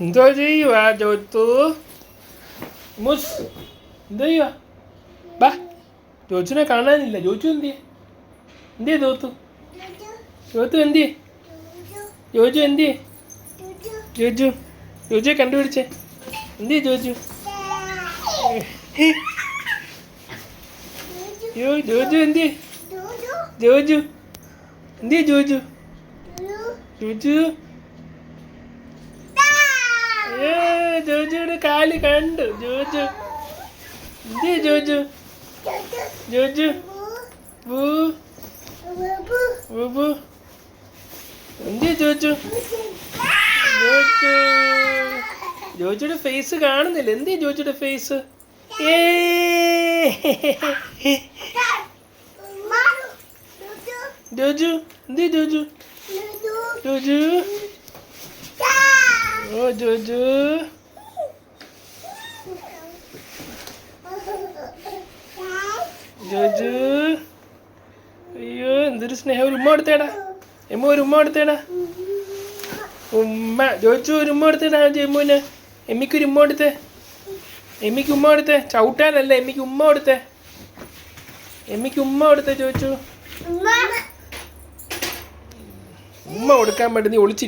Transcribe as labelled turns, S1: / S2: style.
S1: എന്തോ ചെയ്യുവാ ജോത്തു? മുസ് എന്തോ ചെയ്യുവാ? ബാ, ജോച്ചുനെ കാണാനില്ല. ജോച്ചു എന്തിയെ? എന്തിയെ ജോത്തു? ജോത്തു എന്തിയെ? ജോജു എന്തിയെ? ജോജു, ജോജുയെ കണ്ടുപിടിച്ചേ. എന്തിയെ ജോജു? ജോജു എന്തിയെ? ജോജു എന്തിയെ? ജോജു, ജോജു, ജോജുയുടെ കാല് കണ്ടു. ജോജു എന്തിയെ? ജോജു, ജോജു, ബൂ ബൂ, എന്തിയെ? ജോജു, ജോജു, ജോജുയുടെ ഫേസ് കാണുന്നില്ല. എന്തിയെ ജോജുയുടെ ഫേസ്? ജോജു എന്തിയെ? ജോജു, ജോജു, ഓ ജോജു, ജോജു, അയ്യോ എന്തൊരു സ്നേഹം. ഒരു ഉമ്മ കൊടുത്തേടാ. എമ്മ ഒരു ഉമ്മ കൊടുത്തേടാ. ഉമ്മ ജോജു ഒരു ഉമ്മ കൊടുത്തേടാ. ജമ്മുവിന് എമ്മിക്കൊരു ഉമ്മ കൊടുത്തേ. എമ്മിക്ക് ഉമ്മ കൊടുത്തേ. ചവിട്ടാനല്ല, എമ്മിക്ക് ഉമ്മ കൊടുത്തേ. എമ്മിക്ക് ഉമ്മ കൊടുത്തേ ജോജു. ഉമ്മ കൊടുക്കാൻ വേണ്ടി നീ ഒളിച്ചിരിക്കും.